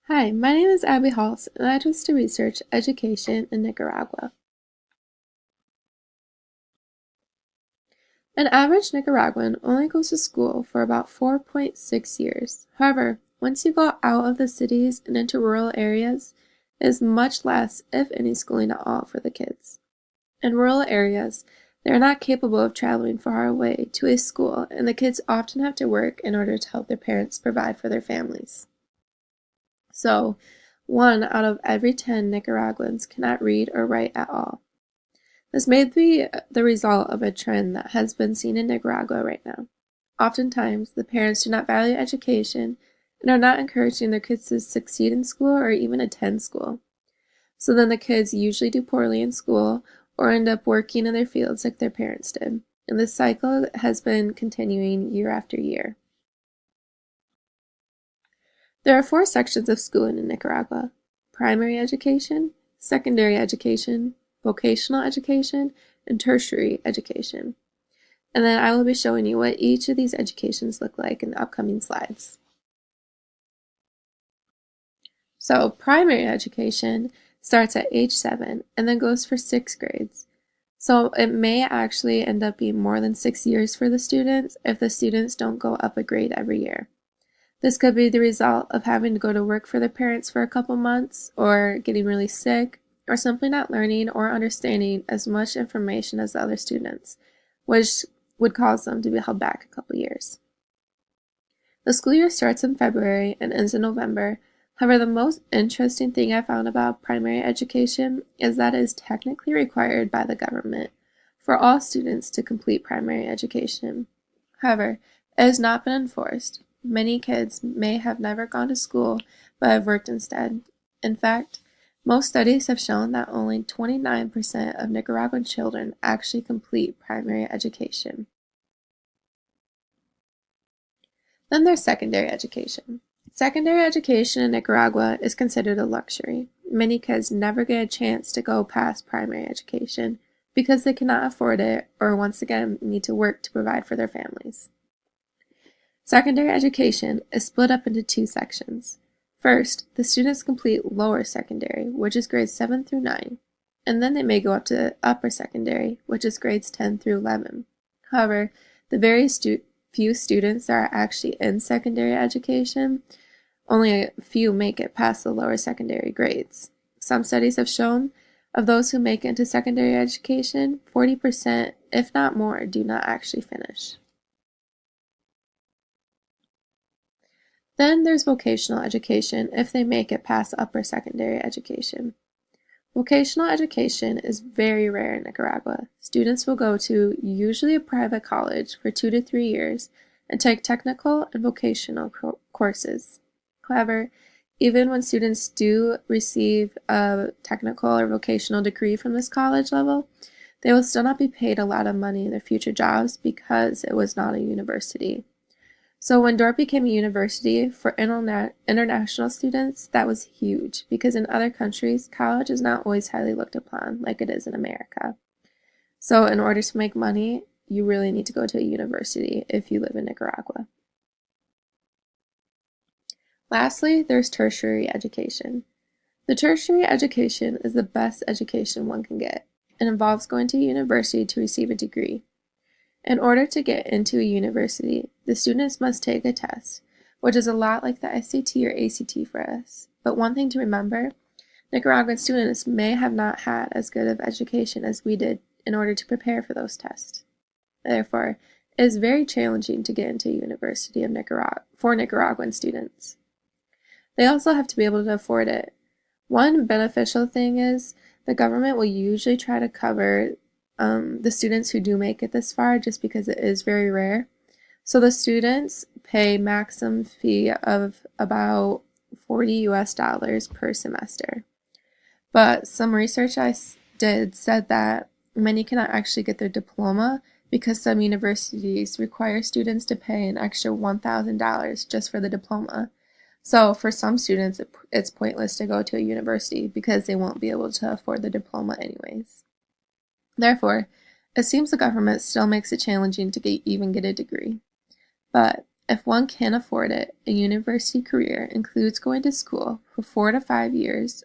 Hi, my name is Abby Halls, and I just to research education in Nicaragua. An average Nicaraguan only goes to school for about 4.6 years. However, once you go out of the cities and into rural areas, it is much less, if any, schooling at all for the kids. In rural areas, they are not capable of traveling far away to a school, and the kids often have to work in order to help their parents provide for their families. So, 1 out of every 10 Nicaraguans cannot read or write at all. This may be the result of a trend that has been seen in Nicaragua right now. Oftentimes, the parents do not value education and are not encouraging their kids to succeed in school or even attend school. So then the kids usually do poorly in school or end up working in their fields like their parents did. And this cycle has been continuing year after year. There are 4 sections of schooling in Nicaragua: primary education, secondary education, vocational education, and tertiary education. And then I will be showing you what each of these educations look like in the upcoming slides. So primary education starts at age 7 and then goes for 6 grades. So it may actually end up being more than 6 years for the students if the students don't go up a grade every year. This could be the result of having to go to work for their parents for a couple months, or getting really sick, or simply not learning or understanding as much information as the other students, which would cause them to be held back a couple years. The school year starts in February and ends in November. However, the most interesting thing I found about primary education is that it is technically required by the government for all students to complete primary education. However, it has not been enforced. Many kids may have never gone to school but have worked instead. In fact, most studies have shown that only 29% of Nicaraguan children actually complete primary education. Then there's secondary education. Secondary education in Nicaragua is considered a luxury. Many kids never get a chance to go past primary education because they cannot afford it or once again need to work to provide for their families. Secondary education is split up into 2 sections. First, the students complete lower secondary, which is grades 7 through 9, and then they may go up to upper secondary, which is grades 10 through 11. However, the very few students that are actually in secondary education, only a few make it past the lower secondary grades. Some studies have shown of those who make it into secondary education, 40%, if not more, do not actually finish. Then there's vocational education if they make it past upper secondary education. Vocational education is very rare in Nicaragua. Students will go to usually a private college for 2 to 3 years and take technical and vocational courses. However, even when students do receive a technical or vocational degree from this college level, they will still not be paid a lot of money in their future jobs because it was not a university. So when DORP became a university for international students, that was huge because in other countries, college is not always highly looked upon like it is in America. So in order to make money, you really need to go to a university if you live in Nicaragua. Lastly, there's tertiary education. The tertiary education is the best education one can get. It involves going to a university to receive a degree. In order to get into a university, the students must take a test, which is a lot like the SAT or ACT for us. But one thing to remember, Nicaraguan students may have not had as good of education as we did in order to prepare for those tests. Therefore, it is very challenging to get into a university for Nicaraguan students. They also have to be able to afford it. One beneficial thing is the government will usually try to cover the students who do make it this far just because it is very rare. So the students pay maximum fee of about $40 per semester. But some research I did said that many cannot actually get their diploma because some universities require students to pay an extra $1,000 just for the diploma. So for some students, it's pointless to go to a university because they won't be able to afford the diploma anyways. Therefore, it seems the government still makes it challenging to even get a degree. But If one can afford it, a university career includes going to school for 4 to 5 years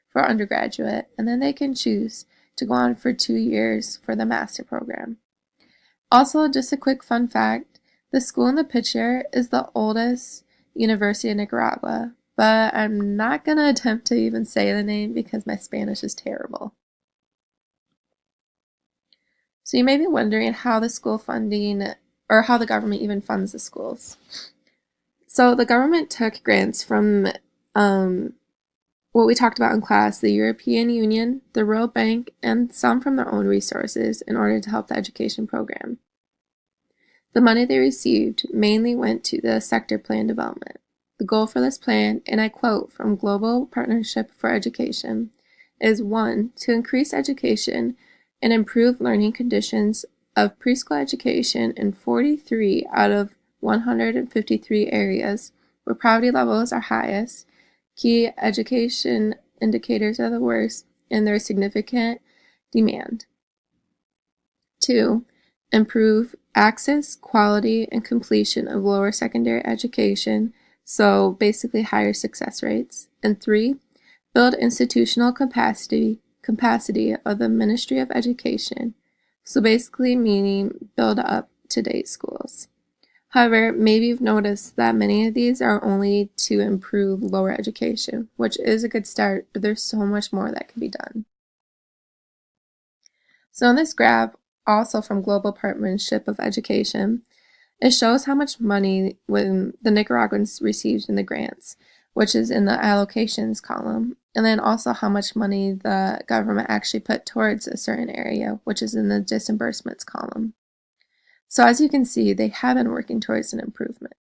for undergraduate, and then they can choose to go on for 2 years for the master program. Also, just a quick fun fact, the school in the picture is the oldest university in Nicaragua, but I'm not going to attempt to even say the name because my Spanish is terrible. So you may be wondering how the school funding, or how the government even funds the schools. So the government took grants from what we talked about in class, the European Union, the World Bank, and some from their own resources in order to help the education program. The money they received mainly went to the sector plan development. The goal for this plan, and I quote from Global Partnership for Education, is 1. To increase education and improve learning conditions of preschool education in 43 out of 153 areas where poverty levels are highest, key education indicators are the worst, and there is significant demand. 2. Improve access, quality, and completion of lower secondary education, so basically higher success rates. And 3. Build institutional capacity of the Ministry of Education, so basically meaning build up to date schools. However, maybe you've noticed that many of these are only to improve lower education, which is a good start, but there's so much more that can be done. So in this graph, also from Global Partnership of Education, it shows how much money when the Nicaraguans received in the grants, which is in the allocations column, and then also how much money the government actually put towards a certain area, which is in the disbursements column. So as you can see, they have been working towards an improvement.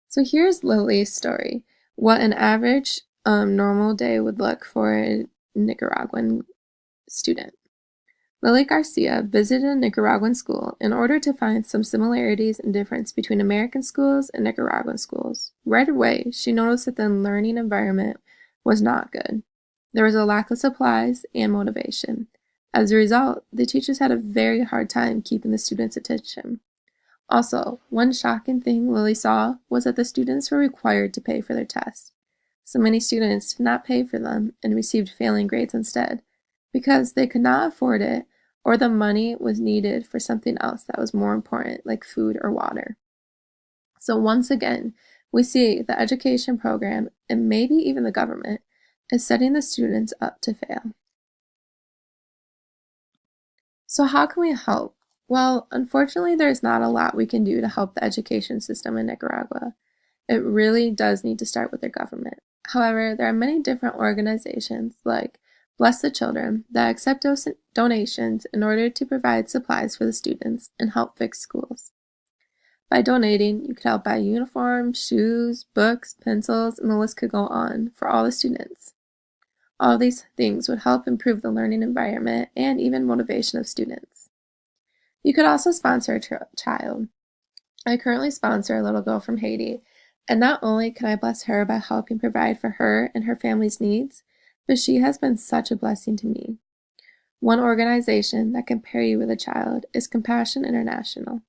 So here's Lily's story, what an average normal day would look for a Nicaraguan student. Lily Garcia visited a Nicaraguan school in order to find some similarities and difference between American schools and Nicaraguan schools. Right away, she noticed that the learning environment was not good. There was a lack of supplies and motivation. As a result, the teachers had a very hard time keeping the students' attention. Also, one shocking thing Lily saw was that the students were required to pay for their tests. So many students did not pay for them and received failing grades instead, because they could not afford it or the money was needed for something else that was more important, like food or water. So once again, we see the education program, and maybe even the government, is setting the students up to fail. So how can we help? Well, unfortunately, there's not a lot we can do to help the education system in Nicaragua. It really does need to start with their government. However, there are many different organizations like Bless the Children that accept donations in order to provide supplies for the students and help fix schools. By donating, you could help buy uniforms, shoes, books, pencils, and the list could go on for all the students. All these things would help improve the learning environment and even motivation of students. You could also sponsor a child. I currently sponsor a little girl from Haiti, and not only can I bless her by helping provide for her and her family's needs, but she has been such a blessing to me. One organization that can pair you with a child is Compassion International.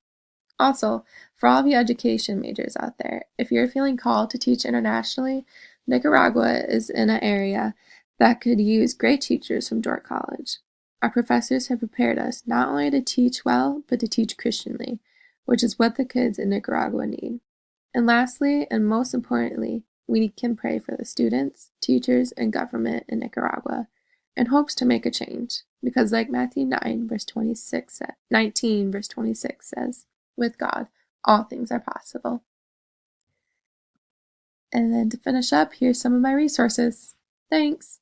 Also, for all of you education majors out there, if you're feeling called to teach internationally, Nicaragua is in an area that could use great teachers from Dordt College. Our professors have prepared us not only to teach well, but to teach Christianly, which is what the kids in Nicaragua need. And lastly, and most importantly, we can pray for the students, teachers, and government in Nicaragua in hopes to make a change, because like Matthew 19 verse 26 says, with God, all things are possible. And then to finish up, here's some of my resources. Thanks!